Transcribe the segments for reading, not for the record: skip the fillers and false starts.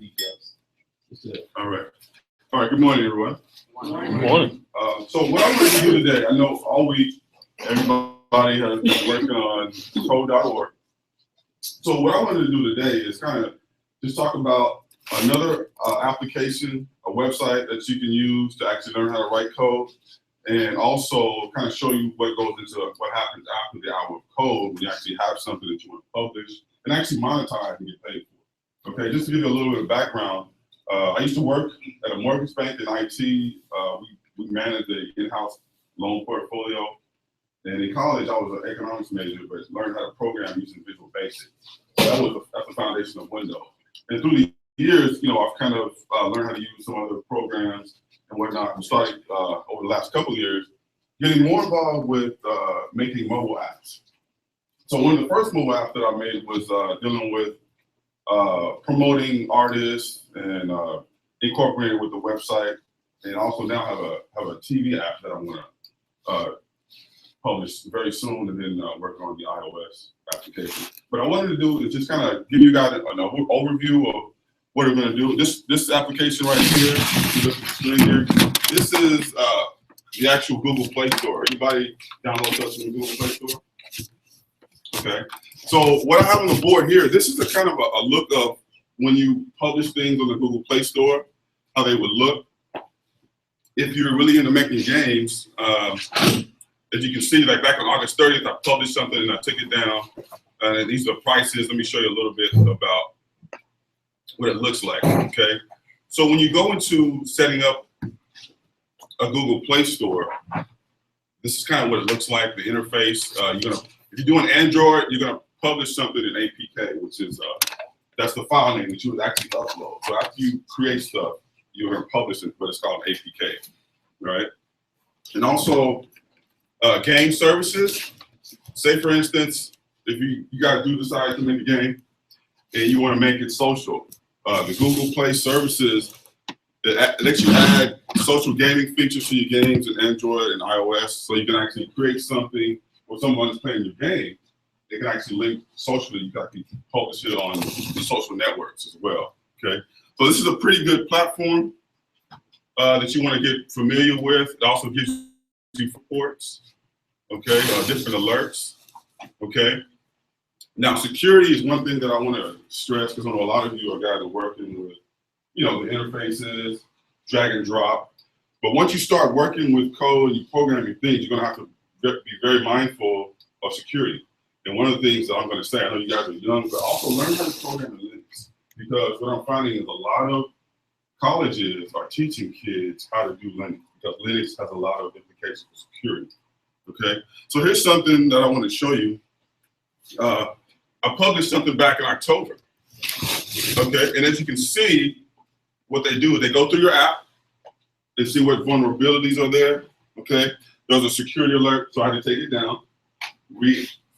details. That's it. All right. All right. Good morning, everyone. Good morning. So what I'm going to do today, I know all week everybody has been working on code.org. So what I want to do today is kind of just talk about another application, a website that you can use to actually learn how to write code, and also kind of show you what goes into what happens after the hour of code when you actually have something that you want to publish and actually monetize and get paid for. Okay, just to give you a little bit of background, I used to work at a mortgage bank in IT. We managed the in-house loan portfolio. And in college, I was an economics major, but learned how to program using Visual Basic. So that's the foundation of Windows. And through the years, I've kind of learned how to use some other programs and whatnot. We started over the last couple of years getting more involved with making mobile apps. So one of the first mobile apps that I made was dealing with promoting artists and incorporating with the website, and also now have a TV app that I want to publish very soon, and then work on the iOS application. What I wanted to do is just kind of give you guys an overview of what we're going to do. This application right here, you look at the screen here, this is the actual Google Play Store. Anybody download this from the Google Play Store? Okay. So what I have on the board here, this is a kind of a look of when you publish things on the Google Play Store, how they would look. If you're really into making games, as you can see, like back on August 30th, I published something and I took it down. And these are the prices. Let me show you a little bit about what it looks like, okay? So when you go into setting up a Google Play Store, this is kind of what it looks like, the interface. If you're doing Android, you're gonna publish something in APK, which is, that's the file name that you would actually upload. So after you create stuff, you're gonna publish it, but it's called APK, right? And also, game services. Say for instance, if you guys do decide to make a game and you want to make it social, the Google Play services, it lets you add social gaming features to your games in Android and iOS, so you can actually create something where someone's playing your game. They can actually link socially. You can publish it on the social networks as well. Okay, so this is a pretty good platform that you want to get familiar with. It also gives you reports. Okay, different alerts. Okay. Now, security is one thing that I want to stress, because I know a lot of you are guys that are working with, the interfaces, drag and drop. But once you start working with code and you programming things, you're going to have to be very mindful of security. And one of the things that I'm going to say, I know you guys are young, but also learn how to program in Linux, because what I'm finding is a lot of colleges are teaching kids how to do Linux, because Linux has a lot of implications for security. Okay, so here's something that I want to show you. I published something back in October. Okay, and as you can see, what they do is they go through your app, they see what vulnerabilities are there. Okay, there's a security alert, so I had to take it down,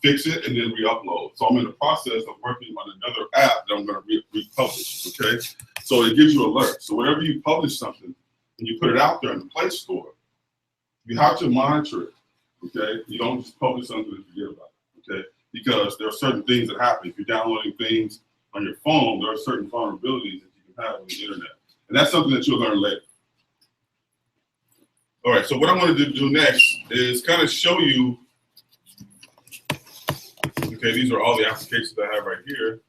fix it, and then re-upload. So I'm in the process of working on another app that I'm going to republish. Okay, so it gives you alerts. So whenever you publish something and you put it out there in the Play Store, you have to monitor it. Okay, you don't just publish something and forget about it. Okay, because there are certain things that happen. If you're downloading things on your phone, there are certain vulnerabilities that you can have on the internet, and that's something that you'll learn later. All right, so what I wanted to do next is kind of show you. Okay, these are all the applications I have right here.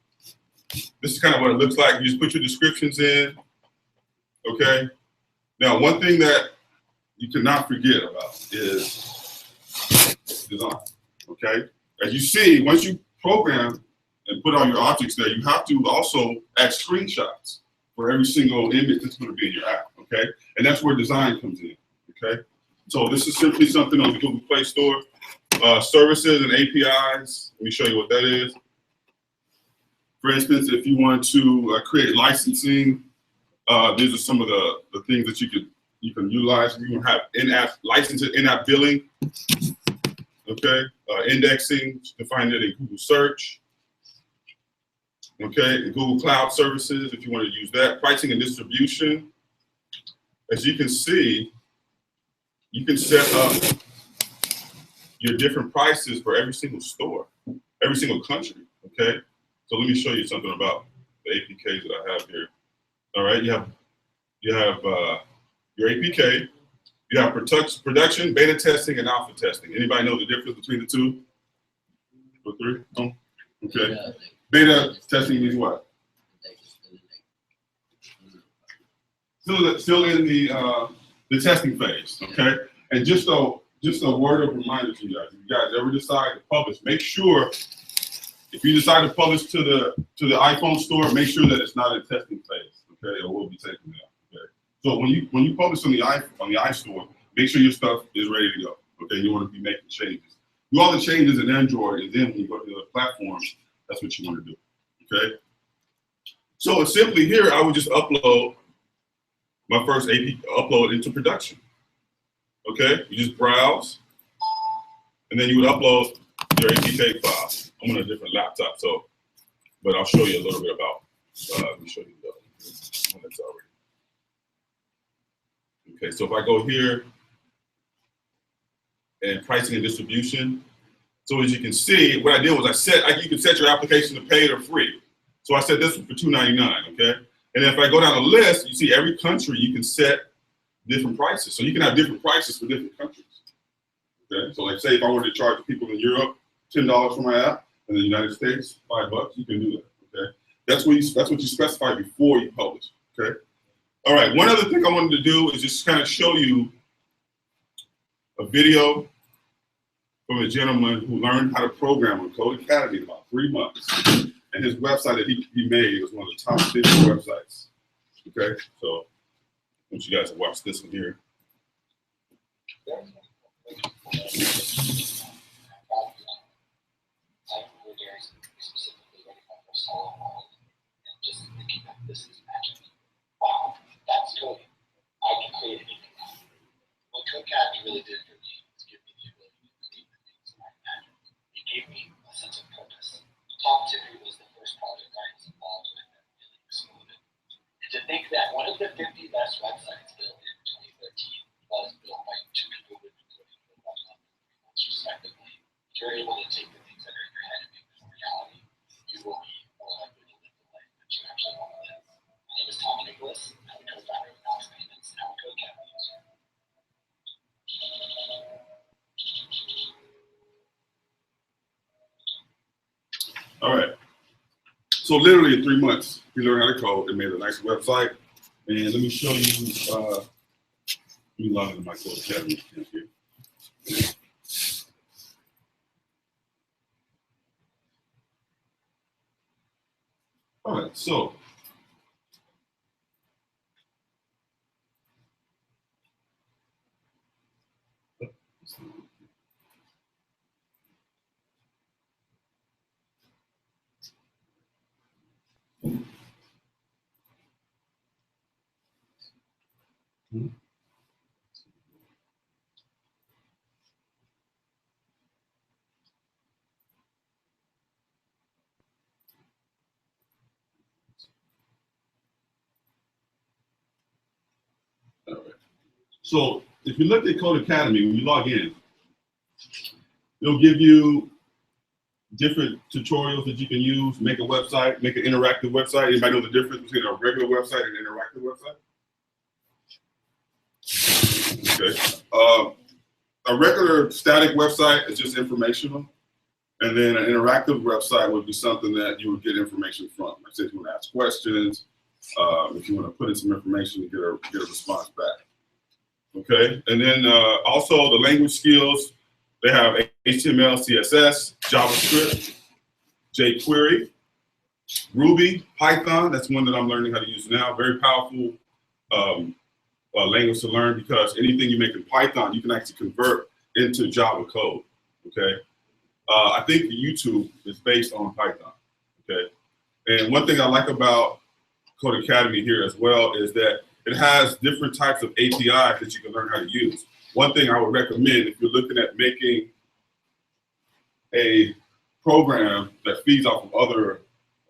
This is kind of what it looks like. You just put your descriptions in. Okay. Now, one thing that you cannot forget about is design. Okay, as you see, once you program and put all your objects there, you have to also add screenshots for every single image that's going to be in your app. Okay, and that's where design comes in. Okay, so this is simply something on the Google Play Store. Services and APIs. Let me show you what that is. For instance, if you want to create licensing, these are some of the things that you can utilize. You can have in-app licensing, in-app billing. Okay, indexing to find it in Google Search. Okay, and Google Cloud Services, if you want to use that. Pricing and distribution. As you can see, you can set up your different prices for every single store, every single country. Okay, so let me show you something about the APKs that I have here. All right, you have your APK, you have production, beta testing, and alpha testing. Anybody know the difference between the two or three? No? Okay. Beta testing means what? Still in the testing phase. Okay. And just a word of reminder to you guys: if you guys ever decide to publish, make sure if you decide to publish to the iPhone store, make sure that it's not in testing phase. Okay, or we'll be taking it out. Okay. So when you publish on the iStore, make sure your stuff is ready to go. Okay, you want to be making changes. Do all the changes in Android, and then when you go to the other platforms, that's what you want to do. Okay. So it's simply here, I would just upload my first APK, upload into production. Okay, you just browse, and then you would upload your APK file. I'm on a different laptop, but I'll show you a little bit about. Let me show you the one that's already. Okay, so if I go here and pricing and distribution, so as you can see, what I did was you can set your application to paid or free. So I set this one for $2.99. Okay, and if I go down the list, you see every country you can set different prices. So you can have different prices for different countries. Okay, so like say if I were to charge people in Europe $10 for my app, in the United States $5, you can do that. Okay, that's what you specify before you publish. Okay, all right. One other thing I wanted to do is just kind of show you a video from a gentleman who learned how to program on Code Academy in about 3 months, and his website that he made was one of the top 50 websites. Okay, so I want you guys to watch this one here. Just thinking that this is magic. Wow, that's coding. I can create anything now. What Code Academy really did for me was give me the ability to create the things that I imagined. It gave me a sense of purpose. Top Tippy was the first project I was involved with that really exploded. And to think that one of the 50 best websites built in 2013 was built by 2 people who've been coding for about 3 months respectively. If you're able to take the things that are in your head and make them reality, you will be more likely to live the life that you actually want to live. My name is Tom Nicholas. I'm the co-founder of Knox Payments and I'm a Code Academy user. All right. So literally in 3 months, we learned how to code and made a nice website. And let me show you. Let me log into my Code Academy account here. All right, so all right. So if you look at Code Academy, when you log in, it'll give you different tutorials that you can use, make a website, make an interactive website. Anybody know the difference between a regular website and an interactive website? Okay. A regular static website is just informational. And then an interactive website would be something that you would get information from. Like say if you want to ask questions, if you want to put in some information to get a response back. Okay. And then also the language skills, they have HTML, CSS, JavaScript, jQuery, Ruby, Python. That's one that I'm learning how to use now. Very powerful language to learn because anything you make in Python, you can actually convert into Java code. Okay. I think YouTube is based on Python. Okay. And one thing I like about Code Academy here as well is that it has different types of APIs that you can learn how to use. One thing I would recommend if you're looking at making a program that feeds off of other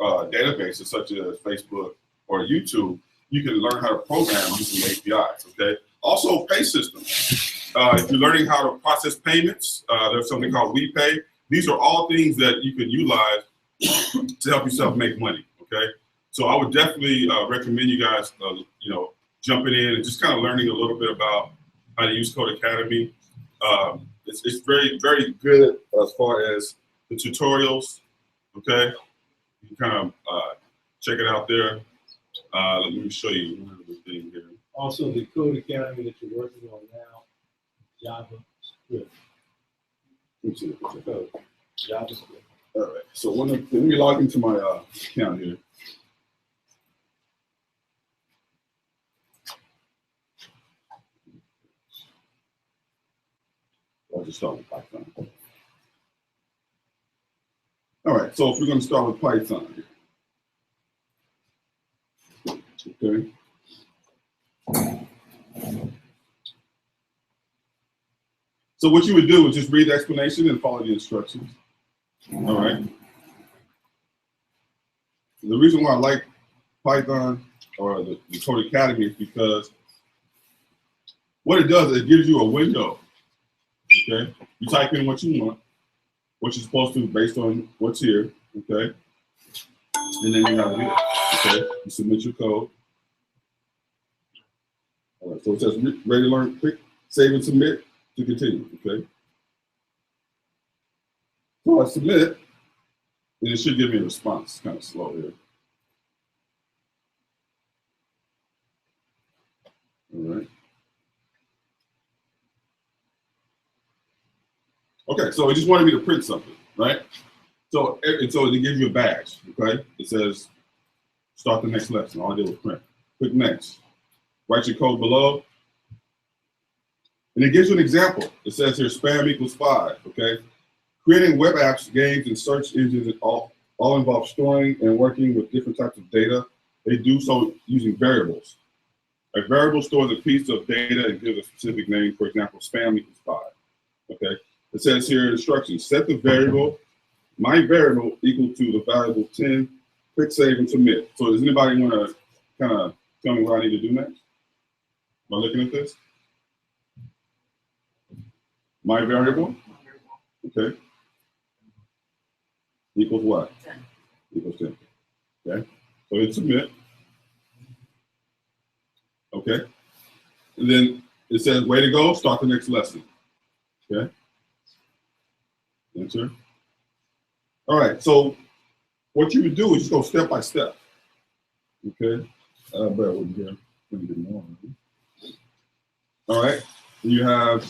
databases such as Facebook or YouTube, you can learn how to program using APIs, okay? Also, pay systems. If you're learning how to process payments, there's something called WePay. These are all things that you can utilize to help yourself make money, okay? So I would definitely recommend you guys, jumping in and just kind of learning a little bit about how to use Code Academy. It's very, very good as far as the tutorials. Okay, you can kind of check it out there. Let me show you one other thing here. Also, the Code Academy that you're working on now, JavaScript. Let me see what's it called. JavaScript. All right. So let me log into my account here. I'll just start with Python. All right. So if we're going to start with Python here. Okay. So what you would do is just read the explanation and follow the instructions. All right. The reason why I like Python or the Code Academy is because what it does is it gives you a window. Okay. You type in what you want, what you're supposed to based on what's here. Okay. And then you have it. Okay. You submit your code. All right. So it says ready to learn, click save and submit to continue. Okay. So I submit, and it should give me a response. It's kind of slow here. All right. Okay, so it just wanted me to print something, right? So it gives you a badge, okay? It says start the next lesson. All I did was print. Click next. Write your code below. And it gives you an example. It says here spam equals 5, okay? Creating web apps, games, and search engines all involve storing and working with different types of data. They do so using variables. A variable stores a piece of data and gives a specific name. For example, spam equals 5, okay? It says here instructions, set the variable, my variable equal to the variable 10, click save and submit. So does anybody want to kind of tell me what I need to do next? Am I looking at this? My variable, okay, equals what? 10. Equals 10, okay? So hit submit, okay? And then it says, way to go, start the next lesson, okay? Enter. All right, so what you would do is just go step by step, okay? Bear with me here. Let me get more. All right, you have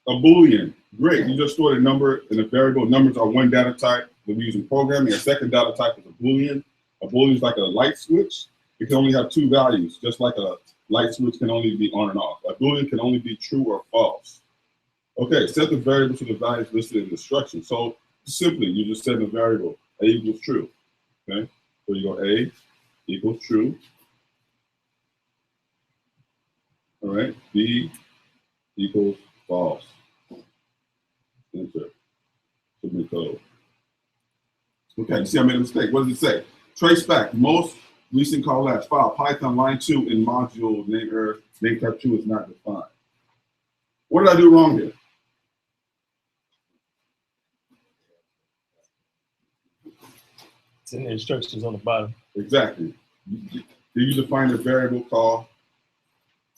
a Boolean. Great, you just stored a number in a variable. Numbers are one data type that we use in programming. A second data type is a Boolean. A Boolean is like a light switch. It can only have two values, just like a light switch can only be on and off. A Boolean can only be true or false. Okay, set the variable to the values listed in the instruction. So simply, you just set a variable, A equals true, okay? So you go A equals true. All right, B equals false. Enter, submit code. Okay, you see I made a mistake. What does it say? Trace back, most recent call last file, Python line 2 in module name error, name type 2 is not defined. What did I do wrong here? It's in the instructions on the bottom. Exactly. Do you define a variable called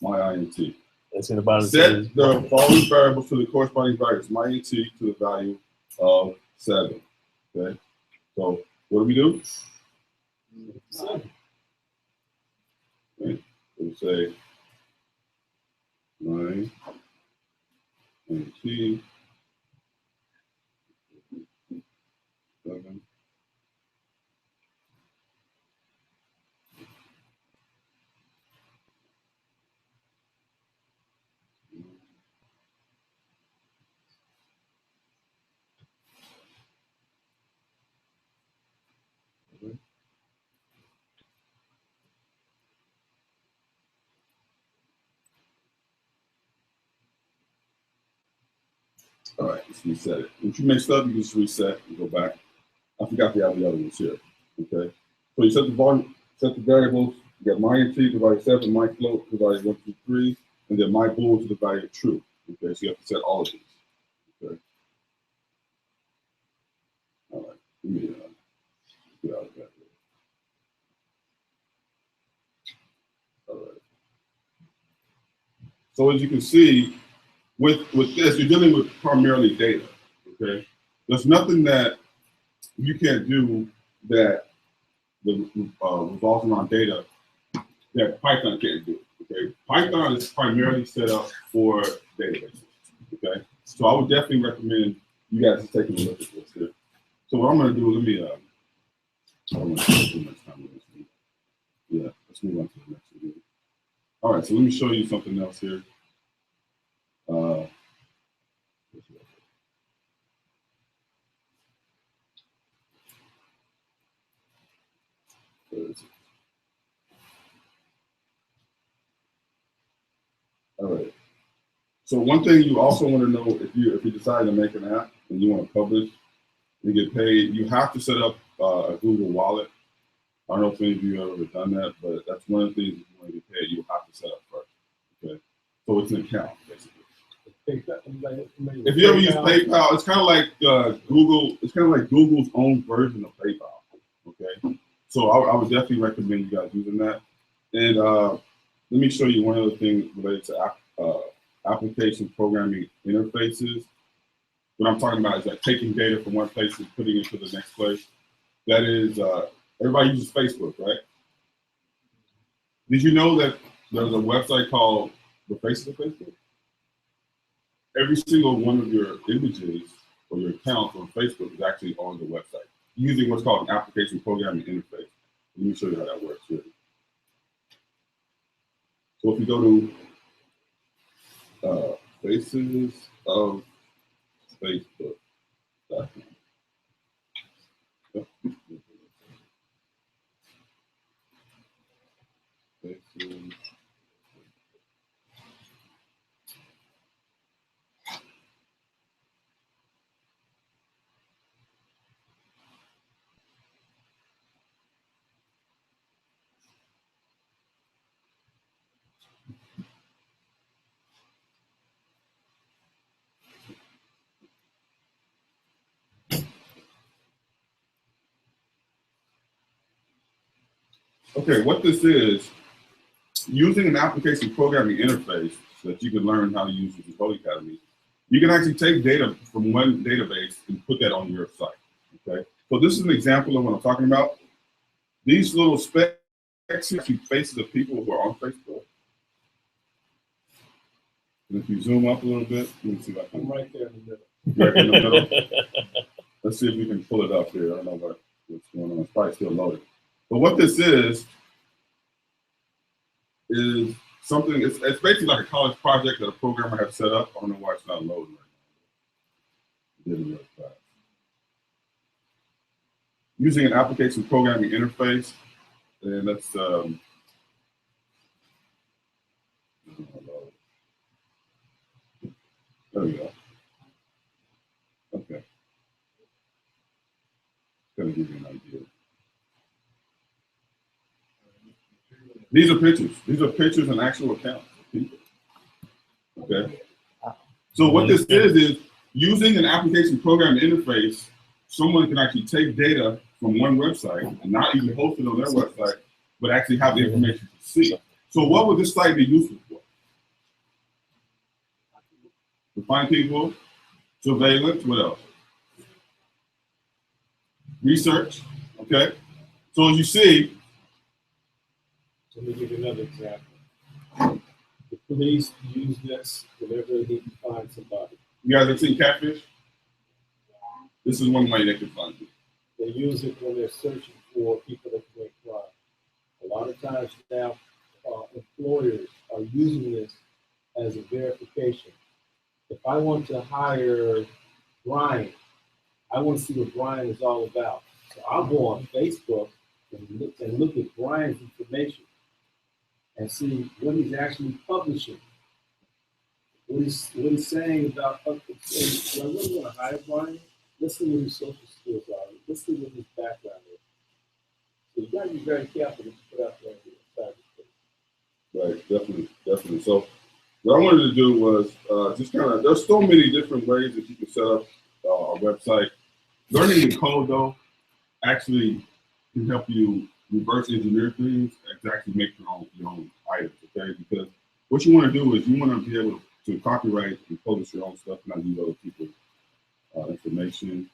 myInt? It's in the bottom. Set the following variables to the corresponding values, myInt to the value of 7. Okay. So what do we do? Okay. We'll say myInt. Seven. All right, let's reset it. If you messed up, you can just reset and go back. I forgot to have the other ones here. Okay. So you set the volume, set the variables, you got myInt to the value 7, my float to the value 1, 2, 3, and then my bool to the value of true. Okay, so you have to set all of these. Okay. All right. Let me get out of that. So as you can see, with this, you're dealing with primarily data, okay? There's nothing that you can't do that revolves around data that Python can't do, okay? Python is primarily set up for databases, okay? So I would definitely recommend you guys taking a look at this here. So what I'm gonna do, let me, I don't want to take too much time with this one. Yeah, let's move on to the next video. All right, so let me show you something else here. Where is it? All right. So one thing you also want to know, if you decide to make an app and you want to publish and get paid, you have to set up a Google Wallet. I don't know if any of you have ever done that, but that's one of the things if you want to get paid, you have to set up first. Okay. So it's an account, basically. If you ever use PayPal, it's kind of like Google. It's kind of like Google's own version of PayPal. Okay. So I would definitely recommend you guys using that. And let me show you one other thing related to application programming interfaces. What I'm talking about is like taking data from one place and putting it to the next place. That is, everybody uses Facebook, right? Did you know that there's a website called the Face of Facebook? Every single one of your images or your accounts on Facebook is actually on the website using what's called an application programming interface. Let me show you how that works here. So if you go to Faces of Facebook.com. Faces. Okay, what this is, using an application programming interface so that you can learn how to use it in Code Academy, you can actually take data from one database and put that on your site, okay? So this is an example of what I'm talking about. These little specs are faces of people who are on Facebook. And if you zoom up a little bit, let me see if I can. I'm right there in the middle. Right in the middle. Let's see if we can pull it up here. I don't know what's going on. It's probably still loaded. But what this is something, it's basically like a college project that a programmer has set up. I don't know why it's not loading right now. Really fast. Using an application programming interface, and that's there we go. Okay. Gonna give you an idea. These are pictures. These are pictures and actual accounts of people. Okay. So what this is using an application programming interface, someone can actually take data from one website and not even host it on their website, but actually have the information to see. So what would this site be useful for? To find people, surveillance, what else? Research, okay? So as you see, Let me give you another example. The police use this whenever they need to find somebody. you guys have seen Catfish? This is one way they can find you. They use it when they're searching for people that commit crime. A lot of times now, employers are using this as a verification. If I want to hire Brian, I want to see what Brian is all about. So I'll go on Facebook and look at Brian's information and see what he's actually publishing. What he's saying about, well, I really want to hire Brian. Let's see what his social skills are. Let's see what his background is. So you got to be very careful to put out there in the cyberspace. Right, definitely. So what I wanted to do was just kind of, there's so many different ways that you can set up a website. Learning the code though actually can help you reverse engineer things and to actually make your own items, okay? Because what you want to do is you want to be able to copyright and publish your own stuff, not use other people's information.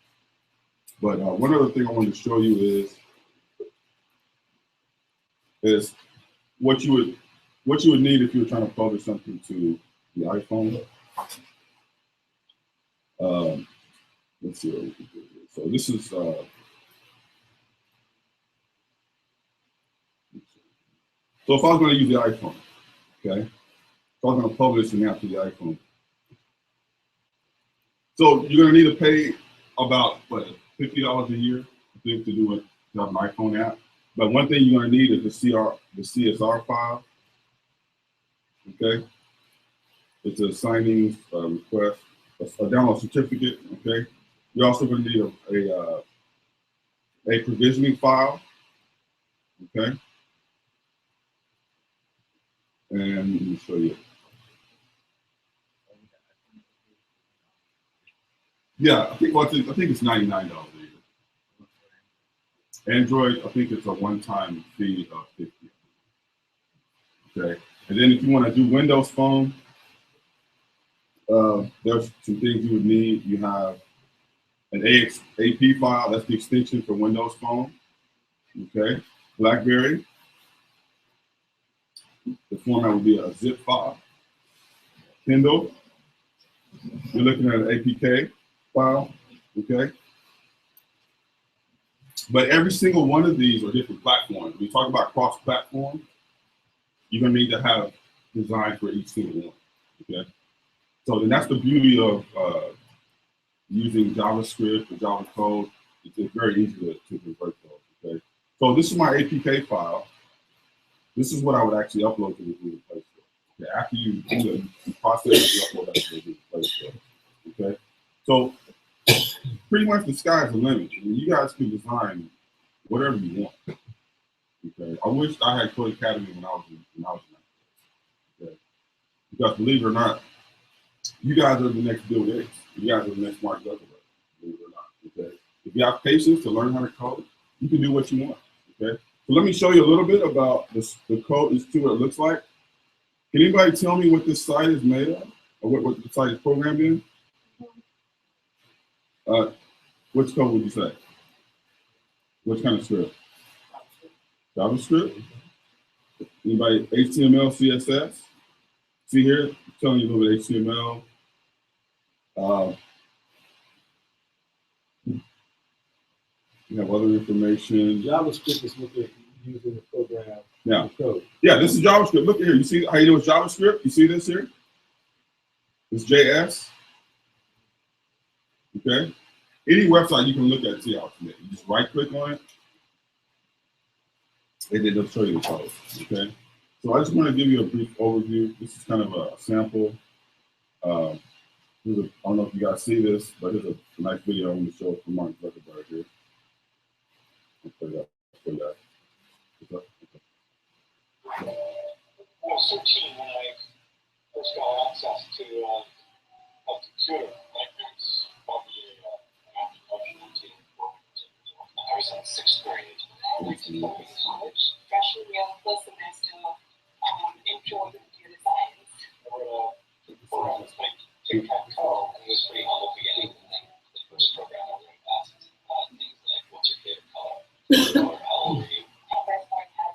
But one other thing I wanted to show you is what you would need if you were trying to publish something to the iPhone. Let's see what we can do here. So this is so if I was going to use the iPhone, okay, so I was going to publish an app to the iPhone. So you're going to need to pay about what, $50 a year, I think, to do it, to have an iPhone app. But one thing you're going to need is the CSR file. Okay, it's a signing request, a download certificate. Okay, you're also going to need a provisioning file. Okay, and let me show you. Yeah, I think it's $99 a year. Android, I think it's a one-time fee of $50. Okay, and then if you want to do Windows Phone, there's some things you would need. You have an AP file, that's the extension for Windows Phone. Okay, BlackBerry, the format would be a zip file. Kindle, you're looking at an APK file. Okay, but every single one of these are different platforms. When we talk about cross-platform, you're gonna need to have design for each single one. Okay, so then that's the beauty of using JavaScript or Java code. It's very easy to convert those. Okay, so this is my APK file. This is what I would actually upload to the Google Play Store. Okay, after you do the process, you upload that to the Google Play Store. Okay, so pretty much the sky's the limit. I mean, you guys can design whatever you want. Okay, I wish I had Code Academy when I was in okay, because believe it or not, you guys are the next Bill Gates. You guys are the next Mark Zuckerberg. Believe it or not. Okay, if you have patience to learn how to code, you can do what you want. Okay, so let me show you a little bit about the code. This is what it looks like. Can anybody tell me what this site is made of, or what the site is programmed in? Which code would you say? What kind of script? JavaScript? Anybody? HTML, CSS? See here, I'm telling you a little bit of HTML. You have other information. JavaScript is what they're using the program. Yeah. The code. Yeah, this is JavaScript. Look at here. You see how you do with JavaScript? You see this here? It's JS. Okay. Any website you can look at, see how it's made. You just right click on it, and then it'll show you the code. Okay. So I just want to give you a brief overview. This is kind of a sample. I don't know if you guys see this, but here's a nice video I want to show from Mark Zuckerberg here. I'll play that. I was 13 when I first got access to a computer. My parents bought me an application team. I was in 6th grade. Freshman year, first semester, intro to computer science. I wrote a program that's like tic-tac-toe, and it was pretty humble beginning. And then the first program I wrote asked things like, what's your favorite color? Or how old are you? I first learned how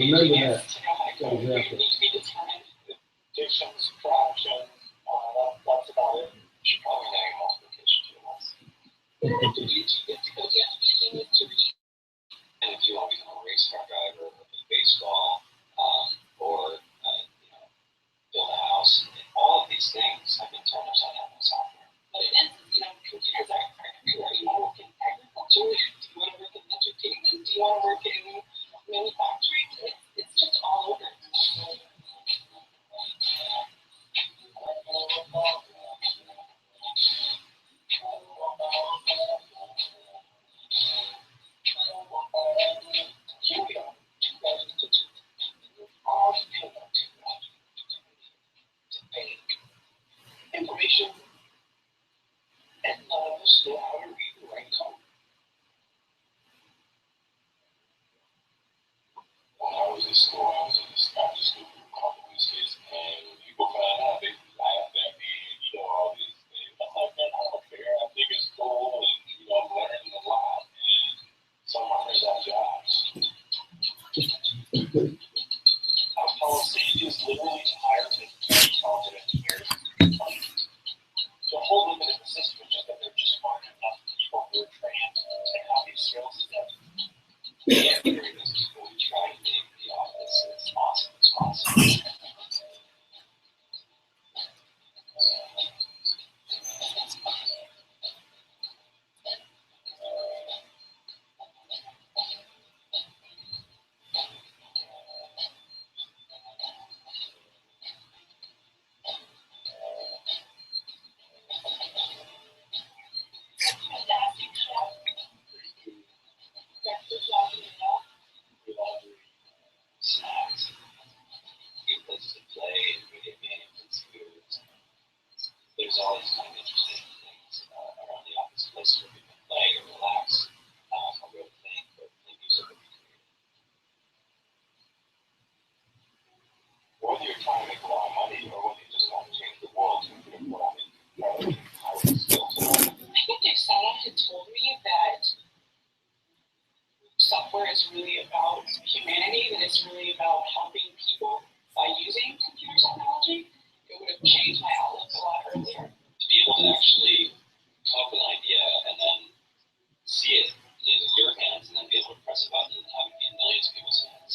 Remember that. To know how to go. You Exactly. need to be determined. Dictions, fractions, that's about it. You should probably know your multiplication tables. You have to be a genius to read. And if you want to become a race car driver, or play baseball, or build a house, all of these things have been turned upside down by software. But it is, computers are everywhere. You want to work in agriculture? Do you want to work in entertainment? Do you want to work in manufacturing? It's just all over. Here we are, 2022. All depend on technology to bank information, and none of us know how to read and write code. When I was in school, I was in this after school group called the Kids, and when people found out, they laughed at me, and all these things. I'm like, man, I don't care. I think it's cool, and I'm learning a lot, and some runners have jobs. Our policy is literally to hire 50 talented engineers. The whole limit of the system is just that there just aren't enough people who are trained and have these skills that we can't carry those people. We try to make the office as awesome as possible. Fantastic job. Breakfast, laundry, enough. Laundry, snacks, new places to play, video games, and foods. There's all these kind of interesting things around the office, places where we can play or relax, or go think, or play music or be creative. Whether you're trying to make a lot of money or whether you just want to change the world to improve what I'm in, I would still do it. I think if someone had told me that software is really about humanity, that it's really about helping people by using computer technology, it would have changed my outlook a lot earlier. To be able to actually come up with an idea and then see it in your hands and then be able to press a button and have it be in millions of people's hands.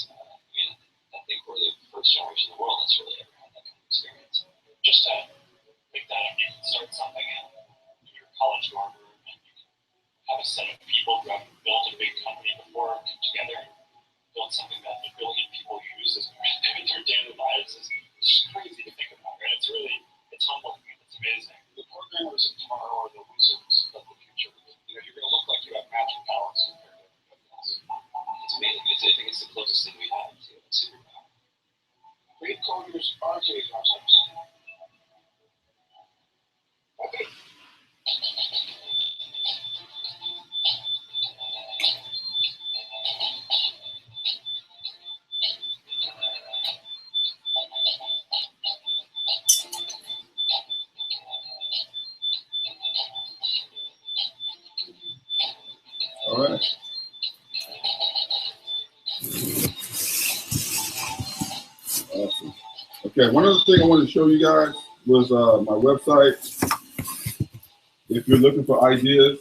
I think we're the first generation in the world that's really ever had that kind of experience. Just to think that if you can start something in your college dorm room and you can have a set of people who have built a big company before come together and build something that a billion people use in their daily lives is just crazy to think about, right? It's humbling, it's amazing. The programmers of tomorrow are the losers of the future. You're going to look like you have magic powers compared to everybody else. It's amazing. I think it's the closest thing we have to a superpower. Great coders are today's ourselves. Okay. All right. Awesome. Okay, one other thing I wanted to show you guys was my website. If you're looking for ideas,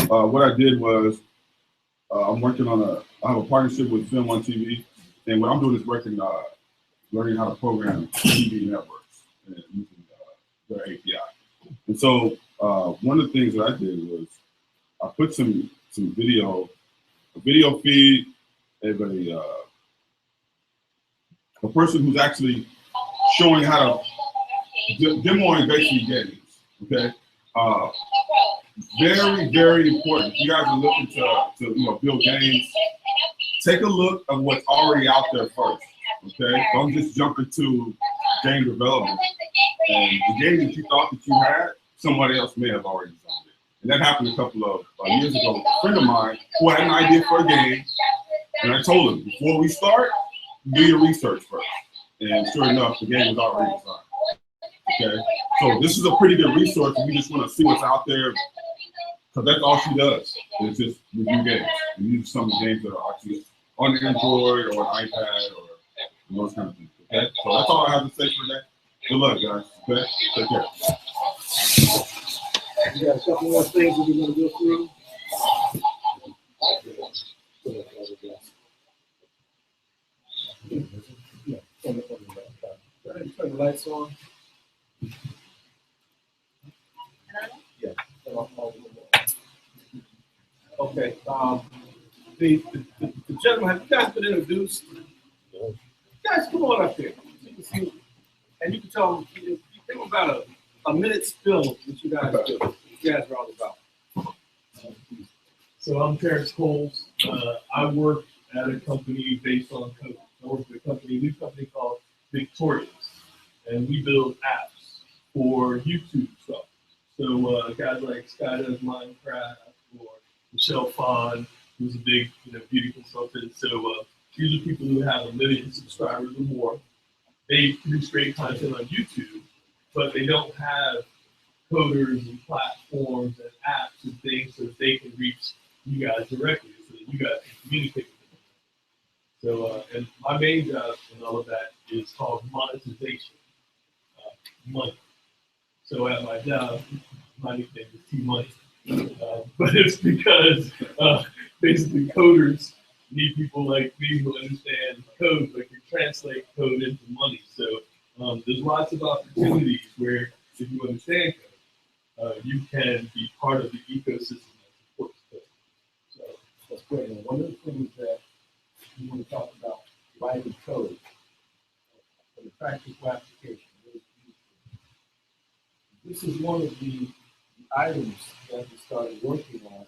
what I did was I'm working on I have a partnership with Film on TV, and what I'm doing is learning how to program TV networks and using their API. And so one of the things that I did was I put some a video feed of a person who's actually showing how to demoing basically games. Okay, very, very important. If you guys are looking to build games, take a look at what's already out there first. Okay, don't just jump into game development. And the game that you thought that you had, somebody else may have already done it. And that happened a couple of years ago with a friend of mine who had an idea for a game, and I told him, before we start, do your research first. And sure enough, the game was already designed. Okay, so this is a pretty good resource if you just want to see what's out there, because that's all she does, is just review games. And these are some of the games that are actually on Android or an iPad or those kind of things. Okay, so that's all I have to say for that. Good luck, guys. Okay, take care. We got a couple more things that we're gonna go through. Yeah, turn the lights on. Yeah. Okay, the gentleman, have you guys been introduced? Guys, come on up here. You can see, and you can tell them, give them about a minute spill of what you guys do. What you guys are all about. So I'm Terrence Coles. I work at a company based on code. I work for a new company called Victorious, and we build apps for YouTube stuff. So guys like Sky does Minecraft, or Michelle Phan, who's a big beauty consultant. So these are people who have 1 million subscribers or more. They produce great content on YouTube, but they don't have coders and platforms and apps and things so that they can reach you guys directly, so that you guys can communicate with them. So, and my main job in all of that is called monetization, money. So at my job, my nickname is T-Money. But it's because basically coders need people like me who understand code, but can translate code into money. So there's lots of opportunities where if you understand code, you can be part of the ecosystem that supports code. So that's great. And one of the things that we want to talk about, writing code for the practical application. This is one of the items that we started working on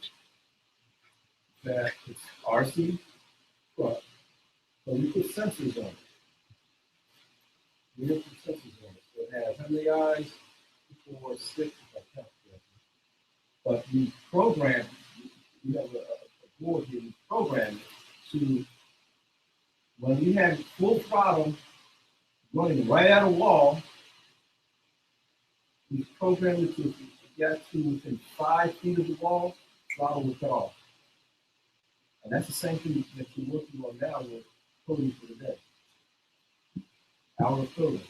that it's RC truck. So we put sensors on it. We have put sensors on it. So it has how many eyes? 4, 6, if I count correctly. But we program, we have a board here, we program it to, when we have full throttle running right at a wall, we programmed it to get to within 5 feet of the wall, throttle will cut off. And that's the same thing that you're working on now with coding for the day. Our coding.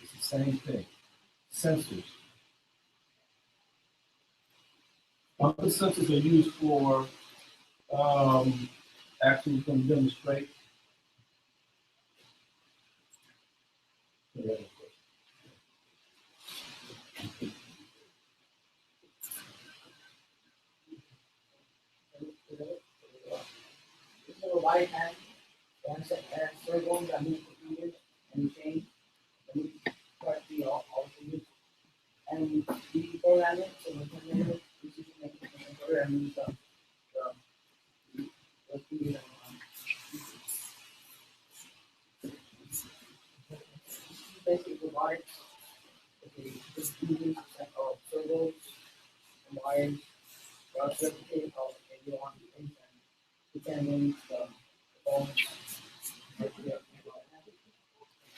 It's the same thing. Sensors. Other sensors are used for actually we can demonstrate. Yeah. Right hand, and circle that move the fingers and change, and we start the all the and we program it so we can make it, we can make it program basically provide the students of circles and wires, replicate of any one thing, and we can make the performance.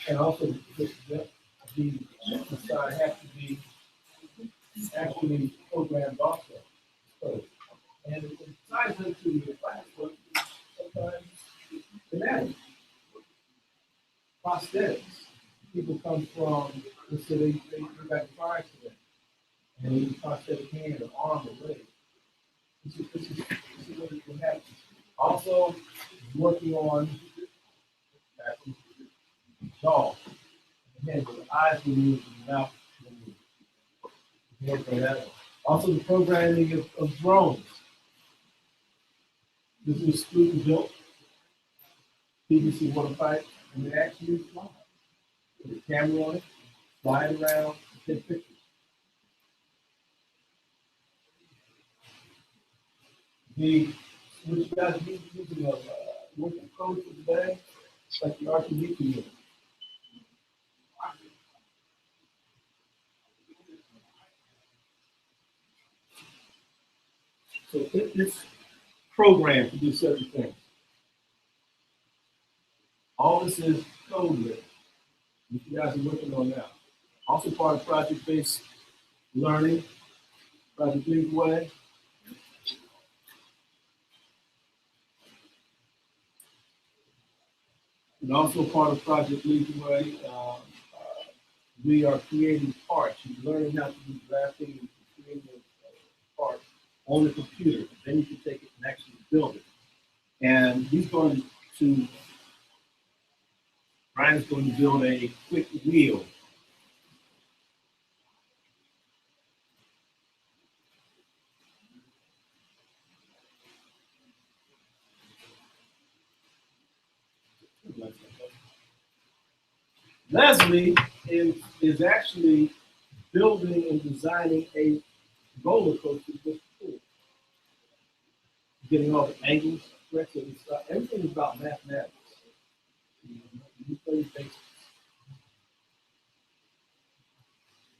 And also the side has to be actually programmed also. So, and it ties into the classwork sometimes anatomy. Prosthetics. People come from, let's say they got a car accident and they need a prosthetic hand or arm or leg. This is what it can happen. Also, working on jaw. Again, with the eyes removed and the mouth removed. Also, the programming of drones. This is a screw built PVC water pipe, and they actually fly. With a camera on it, fly it around, take pictures. What you guys need using a working code for today, it's like the RTD unit. So it's programmed to do certain things. All this is code written, which you guys are working on now. Also part of project-based learning, Project Leadway. And also part of Project Leadway, we are creating parts. You're learning how to do drafting and creating parts on the computer. Then you can take it and actually build it. And Brian's going to build a quick wheel. Leslie is actually building and designing a roller coaster with cool. Getting all the angles correct. Everything is about mathematics. You play basics.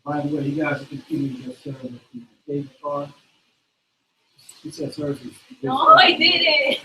By the way, you guys are continuing to serve the David car. She says hers is. No, I did it.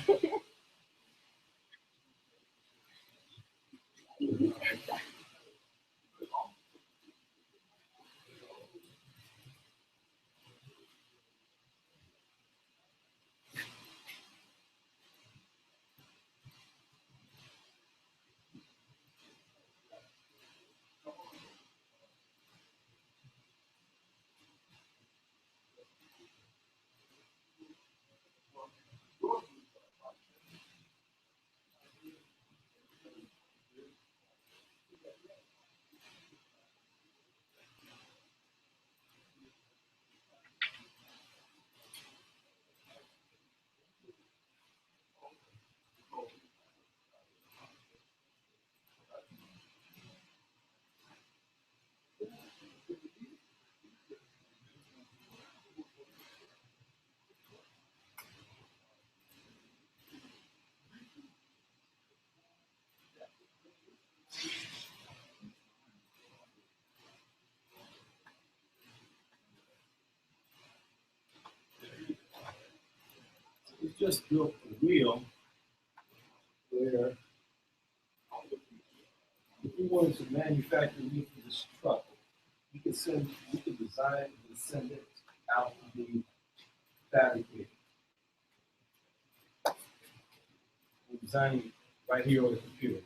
It's just built a wheel where if you wanted to manufacture a wheel for this truck, you could design and send it out to be fabricated. We're designing it right here on the computer.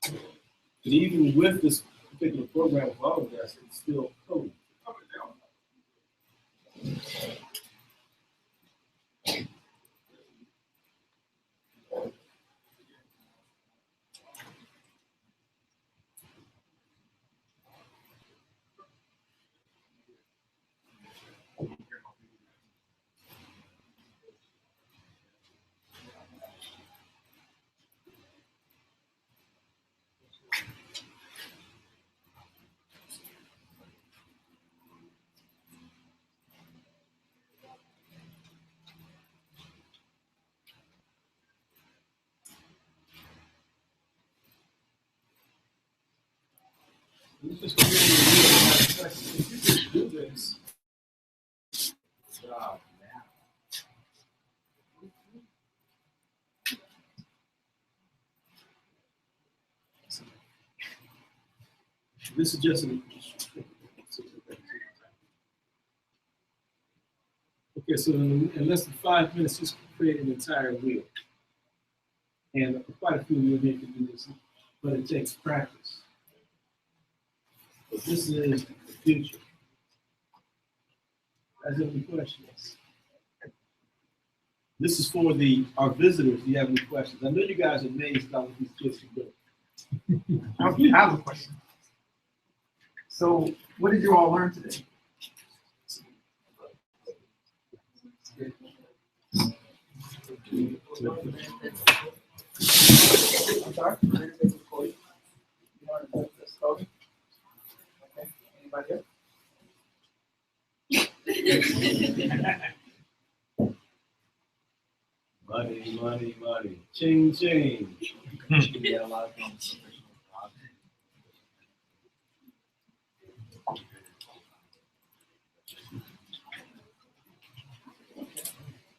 But even with this particular program of Autodesk, it's still code. This is creating a wheel. If you could do this, this is just an. Okay, so in less than 5 minutes, just create an entire wheel. And quite a few of you here can do this, but it takes practice. But this is the future. As any questions? This is for our visitors. If you have any questions, I know you guys are amazed about what these kids can do. I have a question. So, what did you all learn today? I'm sorry? Coding. You learned this coding? Okay. Anybody else? Money, money, money. Ching, ching. Yeah, a lot of things.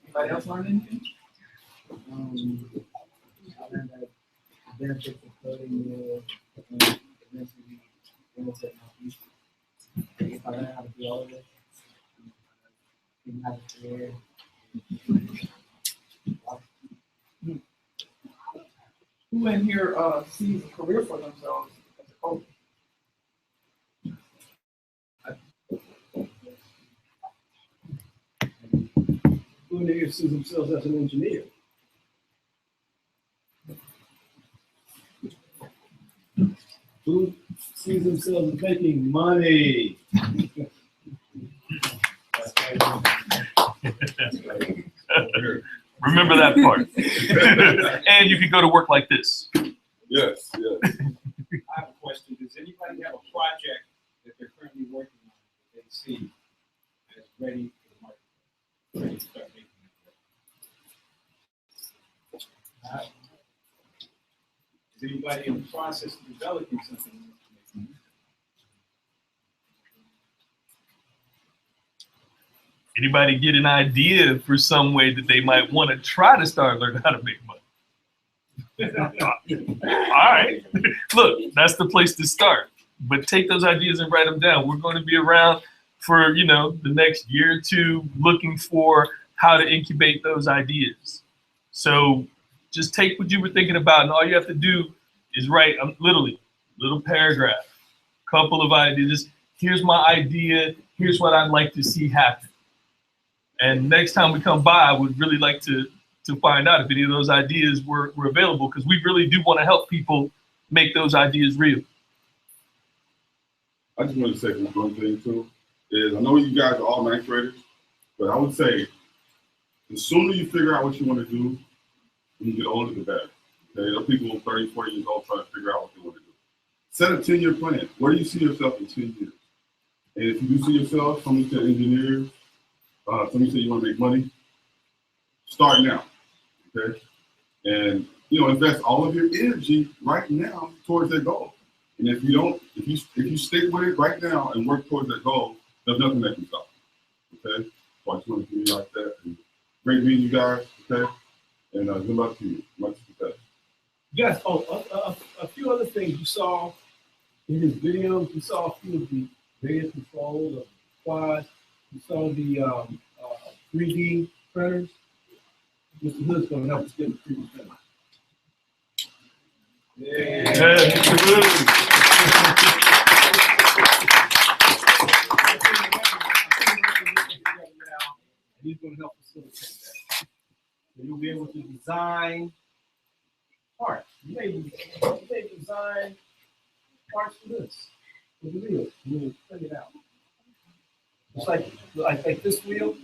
Anybody else learn anything? I learned that the benefits of coding will eventually benefit my future. If I learn how to do all of it, I can have a career. Who in here sees a career for themselves as a coach? Who in here sees themselves as an engineer? Who sees themselves as making money? Remember that part. And you can go to work like this. Yes, yes. I have a question. Does anybody have a project that they're currently working on that they see as ready for the market? Ready to start making it? Is anybody in the process of developing something? Anybody get an idea for some way that they might want to try to start learning how to make money? All right. Look, that's the place to start. But take those ideas and write them down. We're going to be around for, the next year or two looking for how to incubate those ideas. So just take what you were thinking about, and all you have to do is write literally little paragraph, couple of ideas. Here's my idea. Here's what I'd like to see happen. And next time we come by, I would really like to find out if any of those ideas were available, because we really do want to help people make those ideas real. I just want to say one thing too, is I know you guys are all ninth graders, but I would say the sooner you figure out what you want to do, when you get older, the better. Okay, there are people 30, 40 years old trying to figure out what they want to do. Set a 10-year plan. Where do you see yourself in 10 years? And if you do see yourself, somebody said engineers, somebody said you want to make money, start now, okay? And, invest all of your energy right now towards that goal. And if you stick with it right now and work towards that goal, there's nothing that can stop you, okay? So I just want to give you like that. And great meeting you guys, okay? And good luck to you. Much success. Yes, a few other things you saw in his videos. You saw a few of the various controls of quads. You saw the 3D printers. Mr. Hood's going to help us get the 3D printers. Yeah. Mr. Hood. He's going to help facilitate that. So you'll be able to design parts. You may design parts for this, for the wheel. You will print it out. It's like this wheel,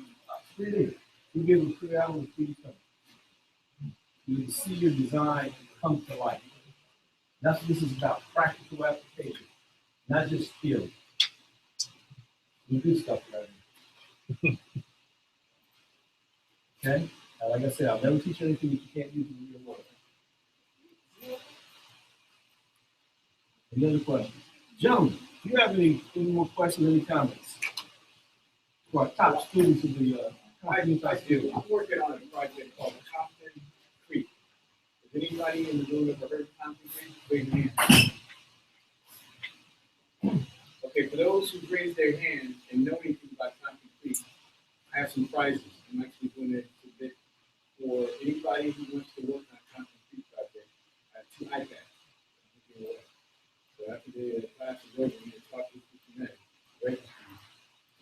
3D. You'll be able to print it out with 3D printer. You will see your design come to life. That's what this is about, practical application, not just theory. We do stuff right now. Okay? Now, like I said, I'll never teach you anything that you can't use in the real world. Any other questions? Gentlemen, do you have any more questions, any comments? For our top students of the I do. I'm working on a project called Compton Creek. Has anybody in the room ever heard of Compton Creek? Raise your hand. Okay, for those who raise their hand and know anything about Compton Creek, I have some prizes. I'm actually going to submit for anybody who wants to work on Compton Creek project. I have 2 iPads. So after the class is over, I'm going to talk to you tonight. Register you.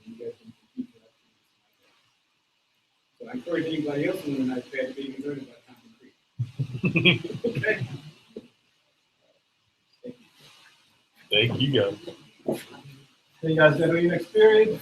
And you guys can compete for that. So I encourage anybody else who knows iPad to even learn about Compton Creek. Okay. Thank you. Thank you, guys. So you guys got any next period?